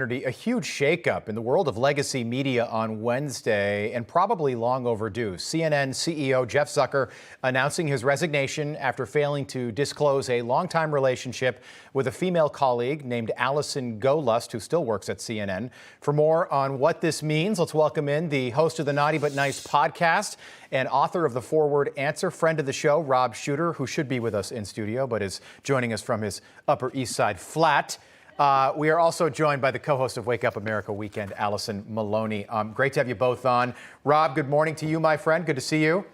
A huge shakeup in the world of legacy media on Wednesday, and probably long overdue. CNN CEO Jeff Zucker announcing his resignation after failing to disclose a longtime relationship with a female colleague named Allison Golust, who still works at CNN. For more on what this means, let's welcome in the host of the Naughty But Nice podcast and author of the Forward Answer, friend of the show, Rob Shooter, who should be with us in studio, but is joining us from his Upper East Side flat. We are also joined by the co-host of Wake Up America Weekend, Allison Maloney. Great to have you both on. Rob, good morning to you, my friend. Good to see you.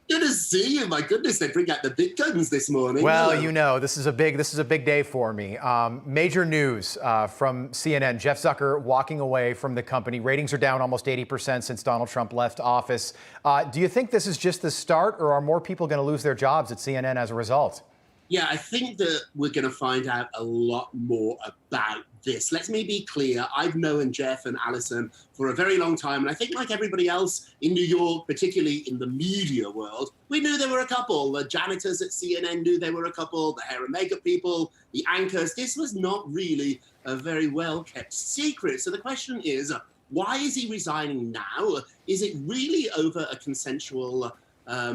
Good to see you. My goodness, they bring out the big guns this morning. Well, Hello. you know, this is a big day for me. Major news from CNN. Jeff Zucker walking away from the company. Ratings are down almost 80% since Donald Trump left office. Do you think this is just the start, or are more people going to lose their jobs at CNN as a result? Yeah, I think that we're going to find out a lot more about this. Let me be clear. I've known Jeff and Allison for a very long time. And I think like everybody else in New York, particularly in the media world, we knew there were a couple. The janitors at CNN knew there were a couple, the hair and makeup people, the anchors. This was not really a very well-kept secret. So the question is, why is he resigning now? Is it really over a consensual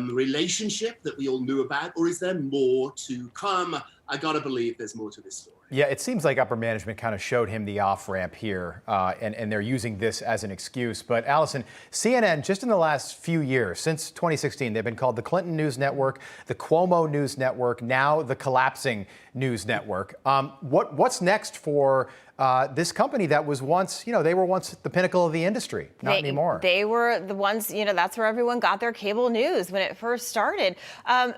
relationship that we all knew about, or is there more to come? I gotta believe there's more to this story. Yeah, it seems like upper management kind of showed him the off-ramp here, and they're using this as an excuse. But Allison, CNN, just in the last few years, since 2016, they've been called the Clinton News Network, the Cuomo News Network, now the collapsing News Network. What's next for this company that was once, they were once the pinnacle of the industry, not anymore. They were the ones, that's where everyone got their cable news when it first started.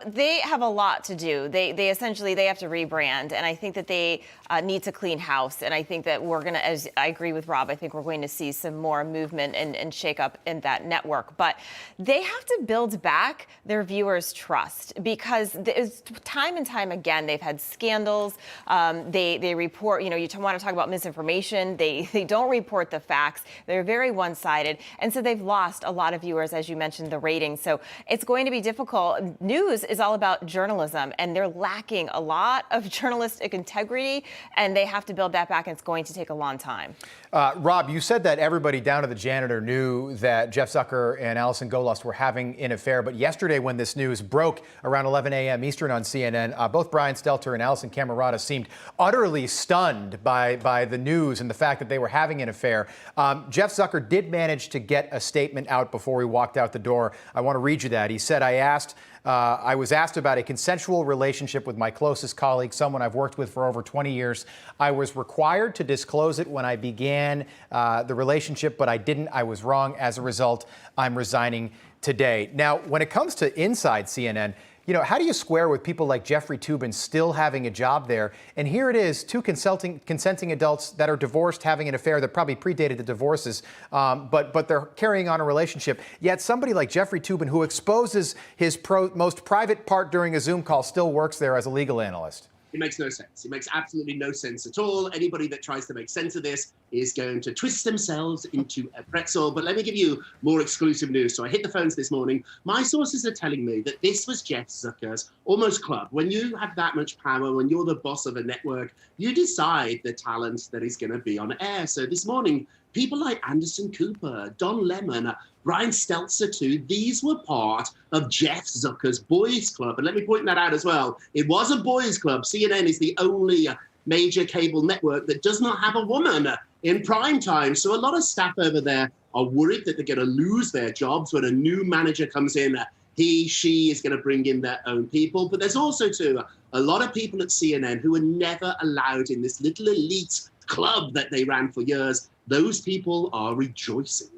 They have a lot to do. They essentially have to rebrand, and I think that they need to clean house. And I think that we're going to, as I agree with Rob, I think we're going to see some more movement and shake up in that network. But they have to build back their viewers' trust, because time and time again, they've had scandals. They report, you want to talk about misinformation. They don't report the facts. They're very one-sided. And so they've lost a lot of viewers, as you mentioned, the ratings. So it's going to be difficult. News is all about journalism, and they're lacking a lot of journalistic integrity, and they have to build that back, and it's going to take a long time. Rob, you said that everybody down to the janitor knew that Jeff Zucker and Allison Golust were having an affair. But yesterday, when this news broke around 11 a.m. Eastern on CNN, both Brian Stelter and Allison Camerata seemed utterly stunned by the news and the fact that they were having an affair. Jeff Zucker did manage to get a statement out before he walked out the door. I want to read you that. He said, I was asked about a consensual relationship with my closest colleague, someone I've worked with for over 20 years. I was required to disclose it when I began the relationship, but I didn't. I was wrong. As a result, I'm resigning today. Now, when it comes to inside CNN, how do you square with people like Jeffrey Toobin still having a job there? And here it is, two consenting adults that are divorced having an affair that probably predated the divorces, but they're carrying on a relationship. Yet somebody like Jeffrey Toobin, who exposes his most private part during a Zoom call, still works there as a legal analyst. It makes no sense. It makes absolutely no sense at all. Anybody that tries to make sense of this is going to twist themselves into a pretzel. But let me give you more exclusive news. So I hit the phones this morning. My sources are telling me that this was Jeff Zucker's almost club. When you have that much power, when you're the boss of a network, you decide the talent that is going to be on air. So this morning, people like Anderson Cooper, Don Lemon, Brian Stelter too, these were part of Jeff Zucker's boys club. And let me point that out as well. It was a boys club. CNN is the only major cable network that does not have a woman in prime time. So a lot of staff over there are worried that they're going to lose their jobs when a new manager comes in. She is going to bring in their own people. But there's also too a lot of people at CNN who were never allowed in this little elite club that they ran for years. Those people are rejoicing.